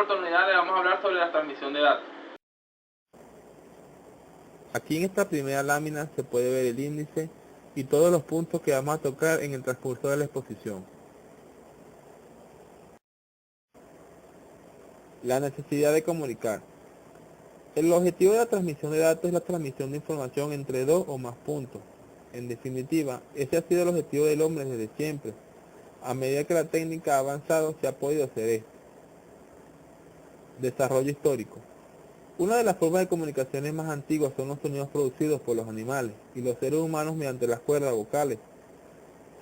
oportunidad le vamos a hablar sobre la transmisión de datos. Aquí en esta primera lámina se puede ver el índice y todos los puntos que vamos a tocar en el transcurso de la exposición. La necesidad de comunicar. El objetivo de la transmisión de datos es la transmisión de información entre dos o más puntos. En definitiva, ese ha sido el objetivo del hombre desde siempre. A medida que la técnica ha avanzado, se ha podido hacer esto. Desarrollo histórico. Una de las formas de comunicaciones más antiguas son los sonidos producidos por los animales y los seres humanos mediante las cuerdas vocales.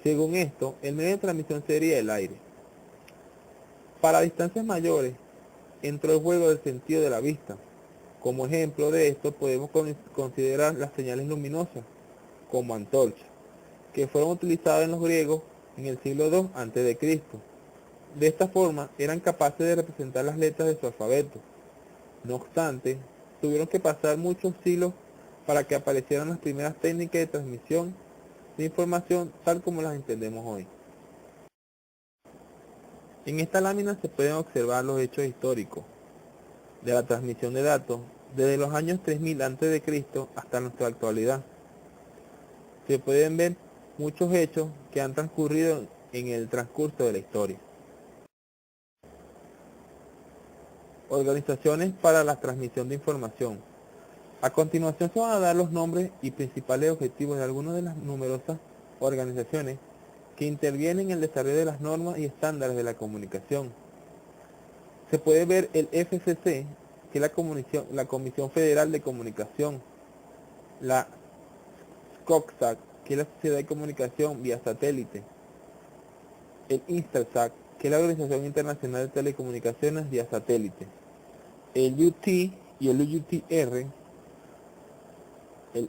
Según esto, el medio de transmisión sería el aire. Para distancias mayores, entró el juego del sentido de la vista. Como ejemplo de esto podemos considerar las señales luminosas, como antorchas, que fueron utilizadas en los griegos en el siglo II a.C. De esta forma eran capaces de representar las letras de su alfabeto. No obstante, tuvieron que pasar muchos siglos para que aparecieran las primeras técnicas de transmisión de información tal como las entendemos hoy. En esta lámina se pueden observar los hechos históricos de la transmisión de datos desde los años 3000 a.C. hasta nuestra actualidad. Se pueden ver muchos hechos que han transcurrido en el transcurso de la historia. Organizaciones para la transmisión de información. A continuación se van a dar los nombres y principales objetivos de algunas de las numerosas organizaciones que intervienen en el desarrollo de las normas y estándares de la comunicación. Se puede ver el FCC, que es la Comisión Federal de Comunicación, la SCOCSAT, que es la Sociedad de Comunicación vía Satélite, el INSTELSAT, que es la Organización Internacional de Telecomunicaciones vía Satélite, el UT y el UTR, el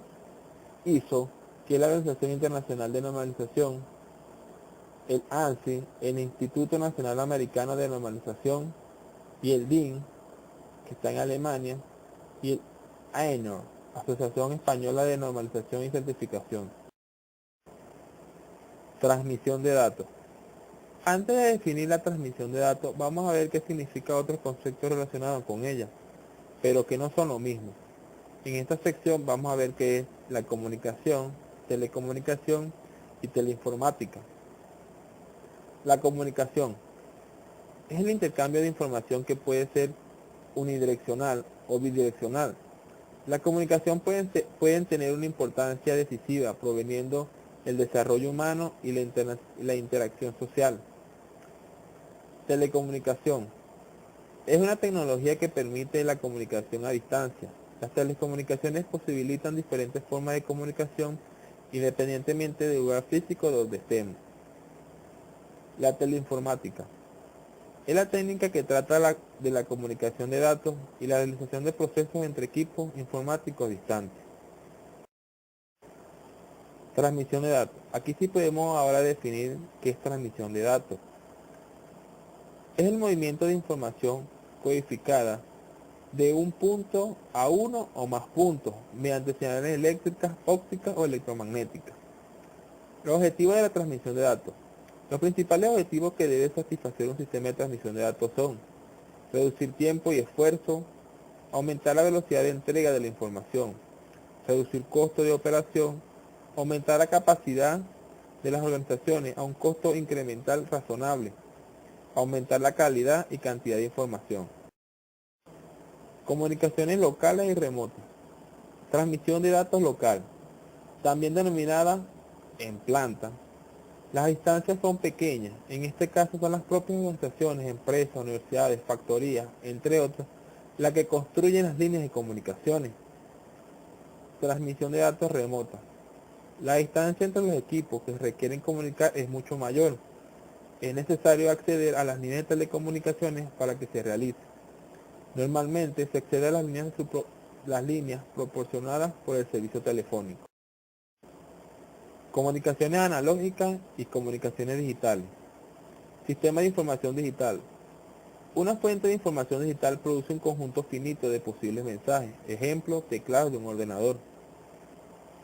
ISO, que es la Organización Internacional de Normalización, el ANSI, el Instituto Nacional Americano de Normalización, y el DIN, que está en Alemania, y el AENOR, Asociación Española de Normalización y Certificación. Transmisión de datos. Antes de definir la transmisión de datos, vamos a ver qué significa otros conceptos relacionados con ella, pero que no son lo mismo. En esta sección vamos a ver qué es la comunicación, telecomunicación y teleinformática. La comunicación es el intercambio de información que puede ser unidireccional o bidireccional. La comunicación pueden tener una importancia decisiva proveniendo del desarrollo humano y la interacción social. Telecomunicación es una tecnología que permite la comunicación a distancia. Las telecomunicaciones posibilitan diferentes formas de comunicación independientemente del lugar físico donde estemos. La teleinformática es la técnica que trata de la comunicación de datos y la realización de procesos entre equipos informáticos distantes. Transmisión de datos. Aquí sí podemos ahora definir qué es transmisión de datos. Es el movimiento de información codificada de un punto a uno o más puntos mediante señales eléctricas, ópticas o electromagnéticas. Los objetivos de la transmisión de datos. Los principales objetivos que debe satisfacer un sistema de transmisión de datos son reducir tiempo y esfuerzo, aumentar la velocidad de entrega de la información, reducir costo de operación, aumentar la capacidad de las organizaciones a un costo incremental razonable, aumentar la calidad y cantidad de información. Comunicaciones locales y remotas. Transmisión de datos local, también denominada en planta. Las distancias son pequeñas, en este caso son las propias organizaciones, empresas, universidades, factorías, entre otras, las que construyen las líneas de comunicaciones. Transmisión de datos remota. La distancia entre los equipos que requieren comunicar es mucho mayor. Es necesario acceder a las líneas de telecomunicaciones para que se realice. Normalmente se accede a las líneas proporcionadas por el servicio telefónico. Comunicaciones analógicas y comunicaciones digitales. Sistema de información digital. Una fuente de información digital produce un conjunto finito de posibles mensajes, ejemplo, teclados de un ordenador.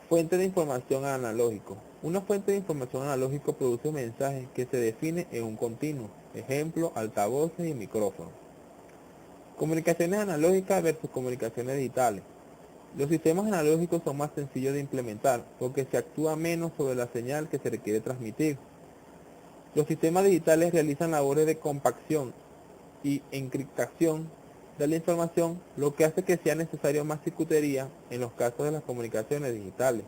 Fuente de información analógico. Una fuente de información analógico produce mensajes que se define en un continuo, ejemplo, altavoces y micrófonos. Comunicaciones analógicas versus comunicaciones digitales. Los sistemas analógicos son más sencillos de implementar porque se actúa menos sobre la señal que se requiere transmitir. Los sistemas digitales realizan labores de compacción y encriptación de la información, lo que hace que sea necesario más circuitería en los casos de las comunicaciones digitales.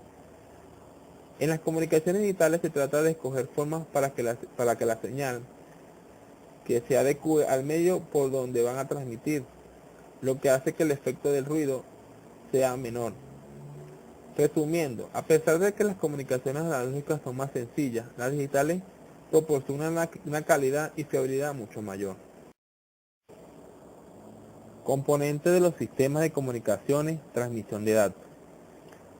En las comunicaciones digitales se trata de escoger formas para que la señal que se adecue al medio por donde van a transmitir, lo que hace que el efecto del ruido sea menor. Resumiendo, a pesar de que las comunicaciones analógicas son más sencillas, las digitales proporcionan una calidad y fiabilidad mucho mayor. Componentes de los sistemas de comunicaciones, transmisión de datos.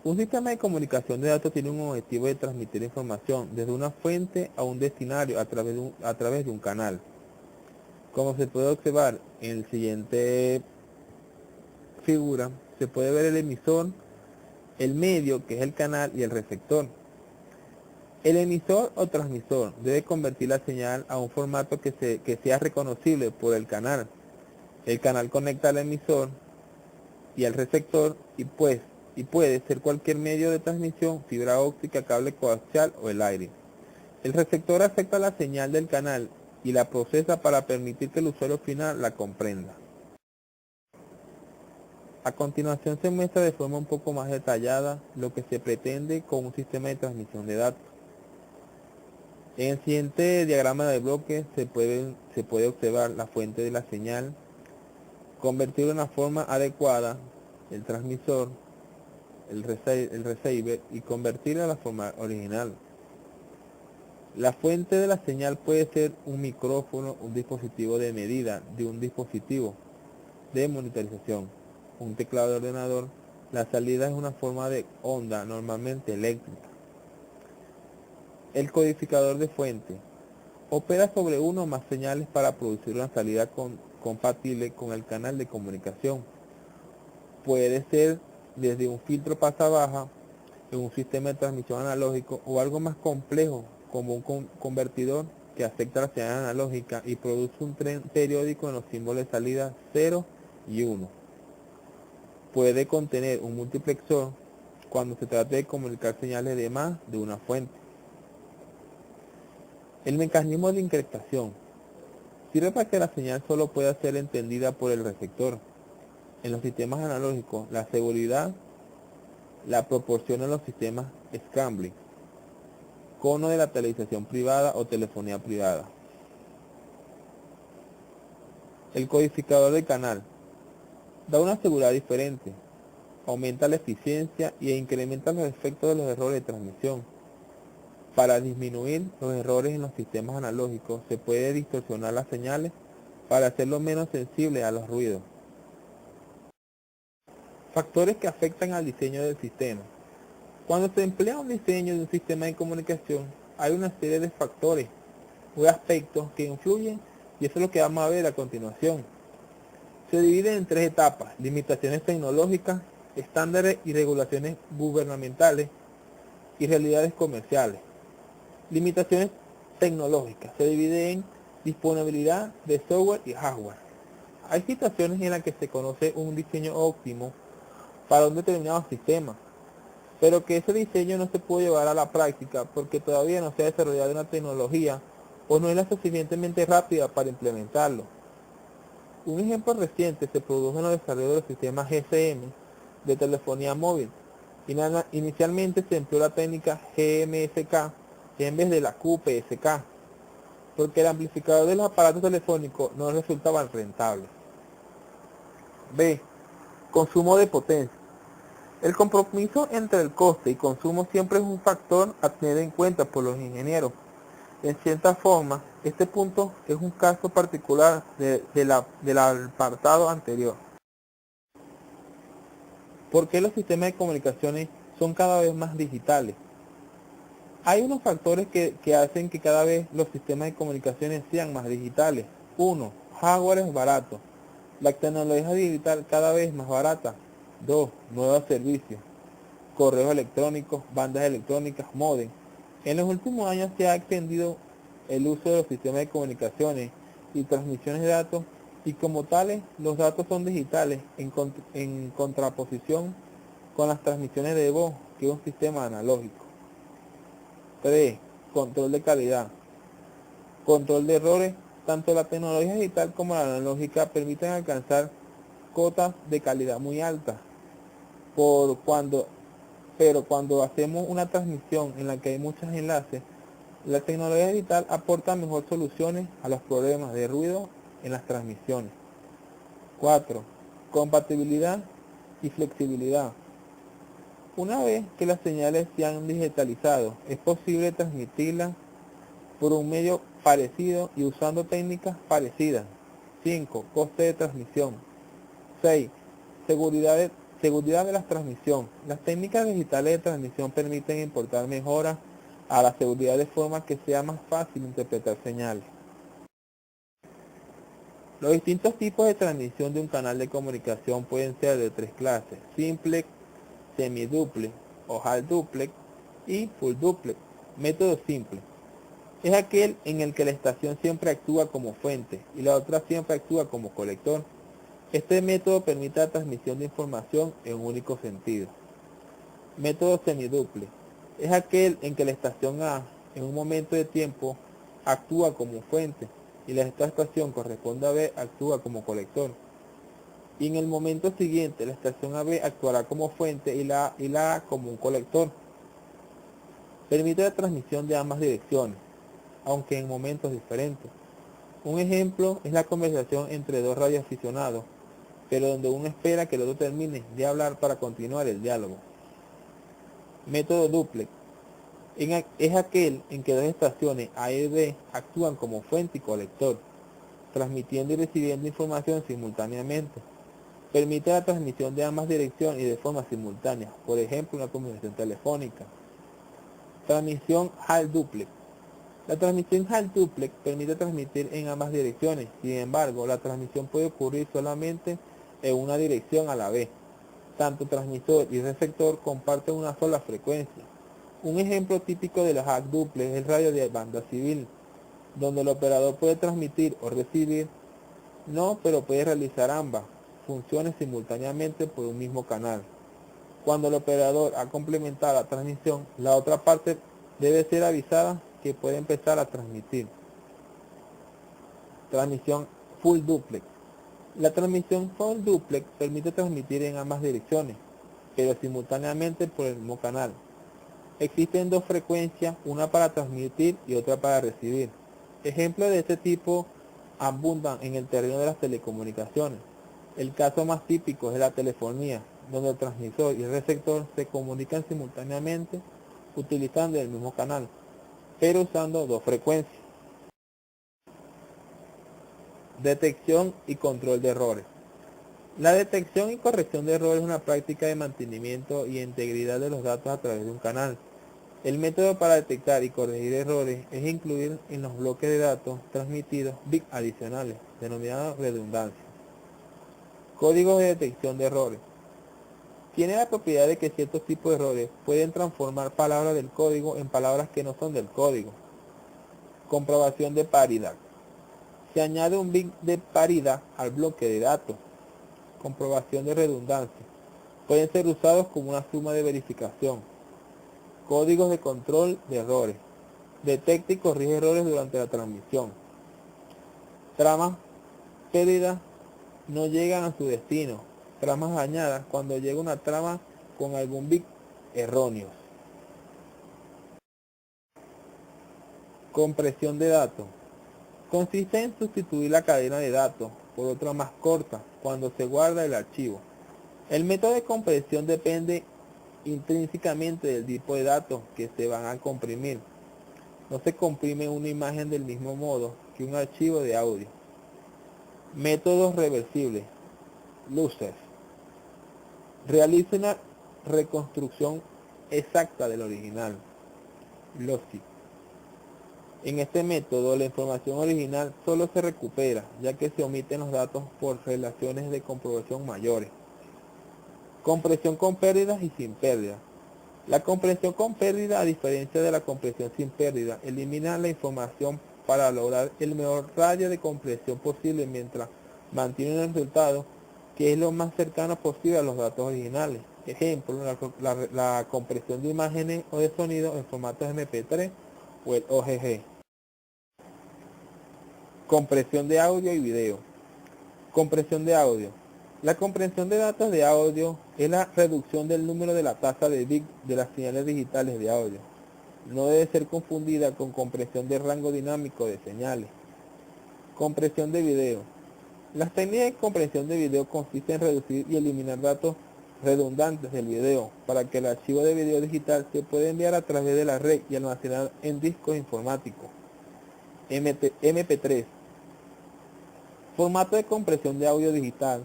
Un sistema de comunicación de datos tiene un objetivo de transmitir información desde una fuente a un destinario a través de un canal. Como se puede observar en la siguiente figura, se puede ver el emisor, el medio, que es el canal, y el receptor. El emisor o transmisor debe convertir la señal a un formato que sea reconocible por el canal. El canal conecta al emisor y al receptor y puede ser cualquier medio de transmisión, fibra óptica, cable coaxial o el aire. El receptor acepta la señal del canal y la procesa para permitir que el usuario final la comprenda. A continuación se muestra de forma un poco más detallada lo que se pretende con un sistema de transmisión de datos. En el siguiente diagrama de bloques se puede observar la fuente de la señal, convertir de una forma adecuada el transmisor, el receiver, y convertirla a la forma original. La fuente de la señal puede ser un micrófono, un dispositivo de medida de un dispositivo de monitorización, un teclado de ordenador. La salida es una forma de onda, normalmente eléctrica. El codificador de fuente opera sobre uno o más señales para producir una salida compatible con el canal de comunicación. Puede ser desde un filtro pasa-baja en un sistema de transmisión analógico o algo más complejo como un convertidor que acepta la señal analógica y produce un tren periódico en los símbolos de salida 0 y 1. Puede contener un multiplexor cuando se trate de comunicar señales de más de una fuente. El mecanismo de encriptación sirve para que la señal solo pueda ser entendida por el receptor. En los sistemas analógicos, la seguridad la proporcionan los sistemas Scambling, cono de la televisación privada o telefonía privada. El codificador de canal da una seguridad diferente, aumenta la eficiencia e incrementa los efectos de los errores de transmisión. Para disminuir los errores en los sistemas analógicos, se puede distorsionar las señales para hacerlo menos sensible a los ruidos. Factores que afectan al diseño del sistema. Cuando se emplea un diseño de un sistema de comunicación, hay una serie de factores o aspectos que influyen, y eso es lo que vamos a ver a continuación. Se divide en tres etapas: limitaciones tecnológicas, estándares y regulaciones gubernamentales y realidades comerciales. Limitaciones tecnológicas se divide en disponibilidad de software y hardware. Hay situaciones en las que se conoce un diseño óptimo para un determinado sistema, pero que ese diseño no se puede llevar a la práctica porque todavía no se ha desarrollado una tecnología o no es la suficientemente rápida para implementarlo. Un ejemplo reciente se produjo en el desarrollo del sistema GSM de telefonía móvil. Inicialmente se empleó la técnica GMSK en vez de la QPSK, porque el amplificador de los aparatos telefónicos no resultaba rentable. B. Consumo de potencia. El compromiso entre el coste y consumo siempre es un factor a tener en cuenta por los ingenieros. En cierta forma, este punto es un caso particular del apartado anterior. ¿Por qué los sistemas de comunicaciones son cada vez más digitales? Hay unos factores que hacen que cada vez los sistemas de comunicaciones sean más digitales. 1. Hardware es barato. La tecnología digital cada vez más barata. 2. Nuevos servicios. Correos electrónicos, bandas electrónicas, módem. En los últimos años se ha extendido el uso de los sistemas de comunicaciones y transmisiones de datos y como tales los datos son digitales en contraposición con las transmisiones de voz, que es un sistema analógico. 3. Control de calidad. Control de errores. Tanto la tecnología digital como la analógica permiten alcanzar cotas de calidad muy altas, pero cuando hacemos una transmisión en la que hay muchos enlaces, la tecnología digital aporta mejor soluciones a los problemas de ruido en las transmisiones. 4. Compatibilidad y flexibilidad. Una vez que las señales se han digitalizado, es posible transmitirlas por un medio parecido y usando técnicas parecidas. 5. Coste de transmisión. 6. Seguridad de la transmisión. Las técnicas digitales de transmisión permiten importar mejoras a la seguridad de forma que sea más fácil interpretar señales. Los distintos tipos de transmisión de un canal de comunicación pueden ser de tres clases: simplex, semiduplex o half duplex y full duplex. Método simple es aquel en el que la estación siempre actúa como fuente y la otra siempre actúa como colector. Este método permite la transmisión de información en un único sentido. Método semiduplex es aquel en que la estación A en un momento de tiempo actúa como fuente y la otra estación corresponde a B actúa como colector. Y en el momento siguiente la estación AB actuará como fuente y la A como un colector. Permite la transmisión de ambas direcciones, aunque en momentos diferentes. Un ejemplo es la conversación entre dos radioaficionados, pero donde uno espera que el otro termine de hablar para continuar el diálogo. Método duplex es aquel en que dos estaciones A y B actúan como fuente y colector, transmitiendo y recibiendo información simultáneamente. Permite la transmisión de ambas direcciones y de forma simultánea, por ejemplo una conversación telefónica. Transmisión half duplex. La transmisión half duplex permite transmitir en ambas direcciones, sin embargo la transmisión puede ocurrir solamente en una dirección a la vez. Tanto transmisor y receptor comparten una sola frecuencia. Un ejemplo típico de la half duplex es el radio de banda civil, donde el operador puede transmitir o recibir, pero puede realizar ambas funciones simultáneamente por un mismo canal. Cuando el operador ha complementado la transmisión, la otra parte debe ser avisada que puede empezar a transmitir. Transmisión full duplex. La transmisión full duplex permite transmitir en ambas direcciones, pero simultáneamente por el mismo canal. Existen dos frecuencias, una para transmitir y otra para recibir. Ejemplos de este tipo abundan en el terreno de las telecomunicaciones. El caso más típico es la telefonía, donde el transmisor y el receptor se comunican simultáneamente utilizando el mismo canal, pero usando dos frecuencias. Detección y control de errores. La detección y corrección de errores es una práctica de mantenimiento y integridad de los datos a través de un canal. El método para detectar y corregir errores es incluir en los bloques de datos transmitidos bits adicionales, denominados redundancia. Códigos de detección de errores. Tiene la propiedad de que ciertos tipos de errores pueden transformar palabras del código en palabras que no son del código. Comprobación de paridad. Se añade un bit de paridad al bloque de datos. Comprobación de redundancia. Pueden ser usados como una suma de verificación. Códigos de control de errores. Detecta y corrige errores durante la transmisión. Tramas pérdidas no llegan a su destino. Tramas dañadas cuando llega una trama con algún bit erróneo. Compresión de datos. Consiste en sustituir la cadena de datos por otra más corta cuando se guarda el archivo. El método de compresión depende intrínsecamente del tipo de datos que se van a comprimir. No se comprime una imagen del mismo modo que un archivo de audio. Métodos reversibles. Luces. Realiza una reconstrucción exacta del original. Lossy. En este método, la información original solo se recupera, ya que se omiten los datos por relaciones de comprobación mayores. Compresión con pérdidas y sin pérdida. La compresión con pérdida, a diferencia de la compresión sin pérdida, elimina la información para lograr el menor radio de compresión posible mientras mantiene un resultado que es lo más cercano posible a los datos originales. Ejemplo, la compresión de imágenes o de sonido en formatos MP3 o el OGG. Compresión de audio y video. Compresión de audio. La compresión de datos de audio es la reducción del número de la tasa de bit de las señales digitales de audio. No debe ser confundida con compresión de rango dinámico de señales. Compresión de video. Las técnicas de compresión de video consisten en reducir y eliminar datos redundantes del video para que el archivo de video digital se pueda enviar a través de la red y almacenar en discos informáticos. MP3. Formato de compresión de audio digital,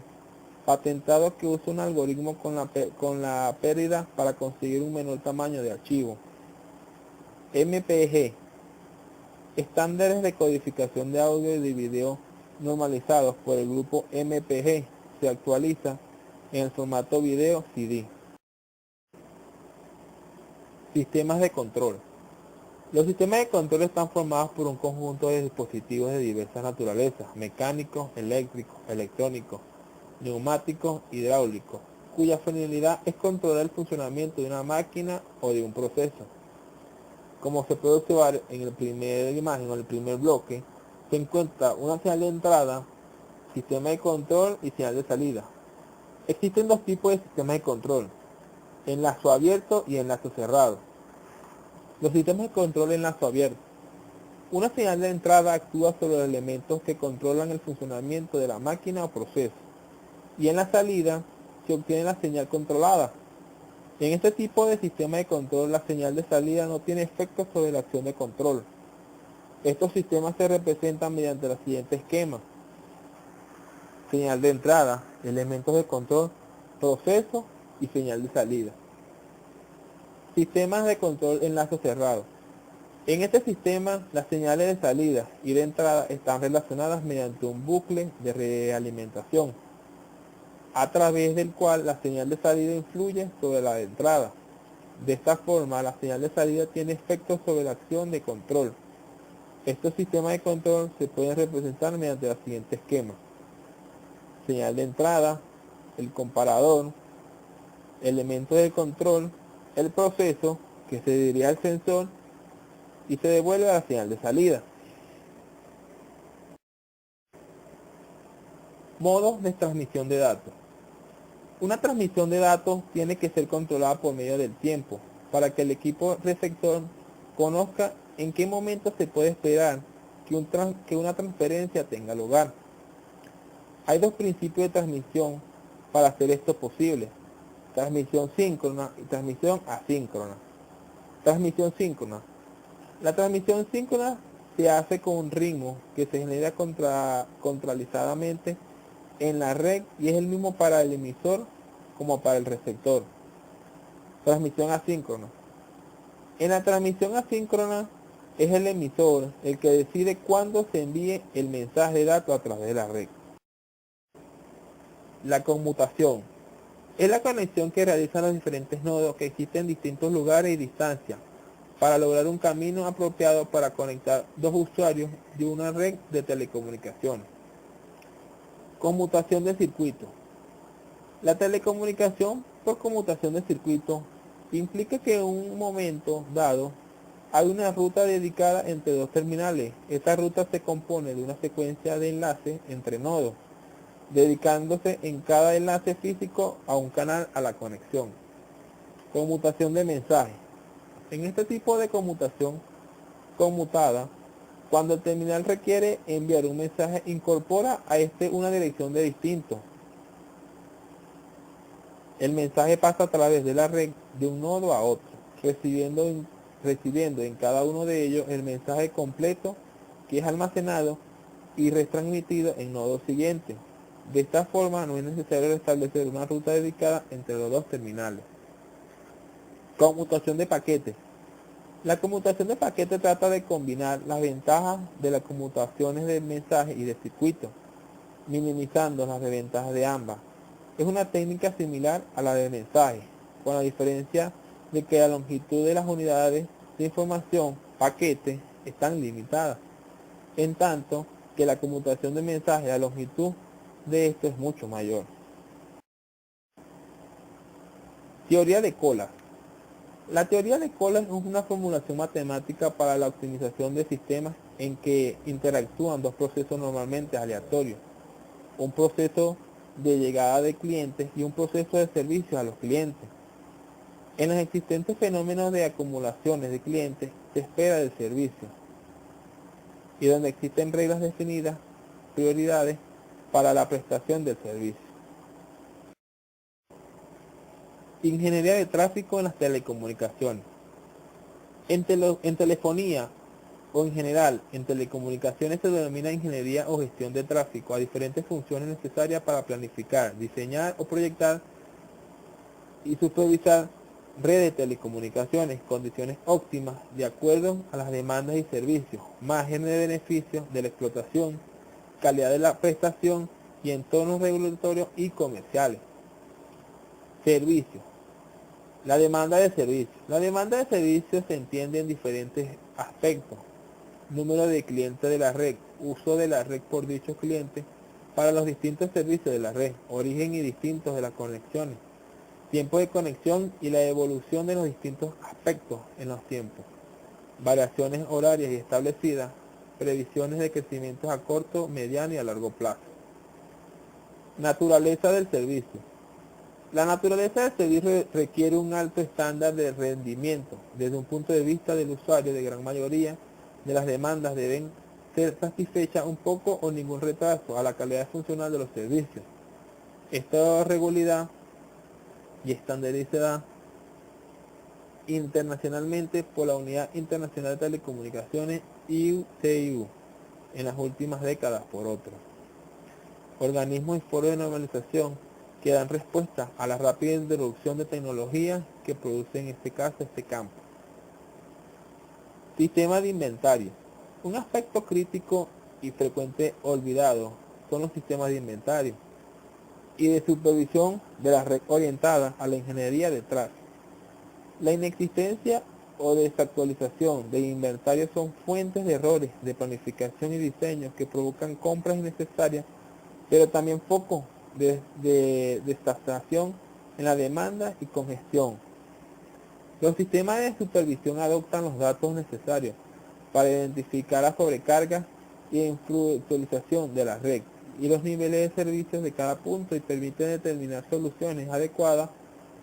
patentado que usa un algoritmo con la pérdida para conseguir un menor tamaño de archivo. MPG, estándares de codificación de audio y de video normalizados por el grupo MPG, se actualiza en el formato video CD. Sistemas de control. Los sistemas de control están formados por un conjunto de dispositivos de diversas naturalezas, mecánicos, eléctricos, electrónicos, neumáticos, hidráulicos, cuya finalidad es controlar el funcionamiento de una máquina o de un proceso. Como se puede observar en el primer imagen o el primer bloque, se encuentra una señal de entrada, sistema de control y señal de salida. Existen dos tipos de sistemas de control, enlazo abierto y enlazo cerrado. Los sistemas de control enlazo abierto. Una señal de entrada actúa sobre los elementos que controlan el funcionamiento de la máquina o proceso, y en la salida se obtiene la señal controlada. En este tipo de sistema de control, la señal de salida no tiene efecto sobre la acción de control. Estos sistemas se representan mediante el siguiente esquema: señal de entrada, elementos de control, proceso y señal de salida. Sistemas de control enlace cerrado. En este sistema, las señales de salida y de entrada están relacionadas mediante un bucle de realimentación, a través del cual la señal de salida influye sobre la de entrada. De esta forma, la señal de salida tiene efectos sobre la acción de control. Estos sistemas de control se pueden representar mediante el siguiente esquema: señal de entrada, el comparador, elementos de control, el proceso, que se dirige al sensor y se devuelve a la señal de salida. Modos de transmisión de datos. Una transmisión de datos tiene que ser controlada por medio del tiempo, para que el equipo receptor conozca en qué momento se puede esperar que una transferencia tenga lugar. Hay dos principios de transmisión para hacer esto posible: transmisión síncrona y transmisión asíncrona. Transmisión síncrona. La transmisión síncrona se hace con un ritmo que se genera contralizadamente en la red y es el mismo para el emisor como para el receptor. Transmisión asíncrona. En la transmisión asíncrona es el emisor el que decide cuándo se envíe el mensaje de datos a través de la red. La conmutación es la conexión que realizan los diferentes nodos que existen en distintos lugares y distancias para lograr un camino apropiado para conectar dos usuarios de una red de telecomunicaciones. Conmutación de circuito. La telecomunicación por conmutación de circuito implica que en un momento dado hay una ruta dedicada entre dos terminales. Esta ruta se compone de una secuencia de enlaces entre nodos, dedicándose en cada enlace físico a un canal a la conexión. Conmutación de mensajes. En este tipo de conmutación conmutada, cuando el terminal requiere enviar un mensaje, incorpora a este una dirección de distinto. El mensaje pasa a través de la red de un nodo a otro, recibiendo en cada uno de ellos el mensaje completo, que es almacenado y retransmitido en nodos siguientes. De esta forma no es necesario establecer una ruta dedicada entre los dos terminales. Conmutación de paquetes. La conmutación de paquetes trata de combinar las ventajas de las conmutaciones de mensaje y de circuito, minimizando las desventajas de ambas. Es una técnica similar a la de mensaje, con la diferencia de que la longitud de las unidades de información, paquete, están limitadas, en tanto que la conmutación de mensaje, la longitud de esto es mucho mayor. Teoría de colas. La teoría de colas es una formulación matemática para la optimización de sistemas en que interactúan dos procesos normalmente aleatorios, un proceso de llegada de clientes y un proceso de servicio a los clientes. En los existentes fenómenos de acumulaciones de clientes se espera del servicio, y donde existen reglas definidas, prioridades para la prestación del servicio. Ingeniería de tráfico en las telecomunicaciones. En telefonía o en general en telecomunicaciones se denomina ingeniería o gestión de tráfico a diferentes funciones necesarias para planificar, diseñar o proyectar y supervisar redes de telecomunicaciones, condiciones óptimas de acuerdo a las demandas y servicios, márgenes de beneficios de la explotación, calidad de la prestación y entornos regulatorios y comerciales. Servicios. La demanda de servicios. La demanda de servicios se entiende en diferentes aspectos. Número de clientes de la red, uso de la red por dichos clientes para los distintos servicios de la red, origen y distintos de las conexiones, tiempo de conexión y la evolución de los distintos aspectos en los tiempos, variaciones horarias y establecidas, previsiones de crecimientos a corto, mediano y a largo plazo. Naturaleza del servicio. La naturaleza del servicio requiere un alto estándar de rendimiento. Desde un punto de vista del usuario, de gran mayoría de las demandas deben ser satisfechas un poco o ningún retraso a la calidad funcional de los servicios. Esta regularidad y estandarizada internacionalmente por la Unidad Internacional de Telecomunicaciones ITU en las últimas décadas por otros organismos y foros de normalización que dan respuesta a la rápida introducción de tecnologías que producen en este caso este campo. Sistema de inventario. Un aspecto crítico y frecuente olvidado son los sistemas de inventario y de supervisión de la red orientada a la ingeniería detrás. La inexistencia o desactualización de inventario son fuentes de errores de planificación y diseño que provocan compras innecesarias, pero también focos de estación en la demanda y congestión. Los sistemas de supervisión adoptan los datos necesarios para identificar la sobrecarga y infrautilización de la red y los niveles de servicios de cada punto y permiten determinar soluciones adecuadas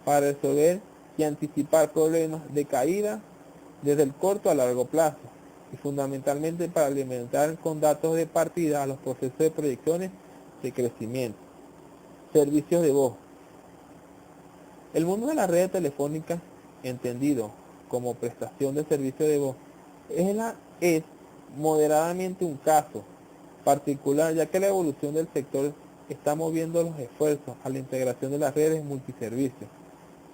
para resolver y anticipar problemas de caída desde el corto a largo plazo y fundamentalmente para alimentar con datos de partida a los procesos de proyecciones de crecimiento. Servicios de voz. El mundo de las redes telefónicas, entendido como prestación de servicio de voz, es moderadamente un caso particular, ya que la evolución del sector está moviendo los esfuerzos a la integración de las redes multiservicios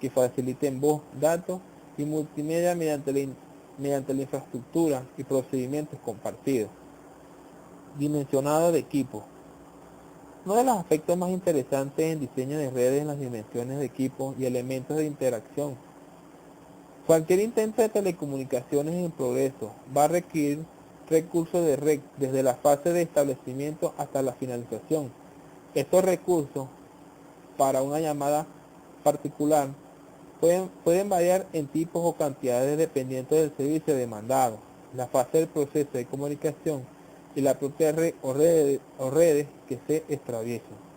que faciliten voz, datos y multimedia mediante la infraestructura y procedimientos compartidos. Dimensionado de equipo. Uno de los aspectos más interesantes en diseño de redes es las dimensiones de equipo y elementos de interacción. Cualquier intento de telecomunicaciones en progreso va a requerir recursos de red desde la fase de establecimiento hasta la finalización. Estos recursos para una llamada particular pueden variar en tipos o cantidades dependiendo del servicio demandado, la fase del proceso de comunicación y la propia red o redes que se extraviesen.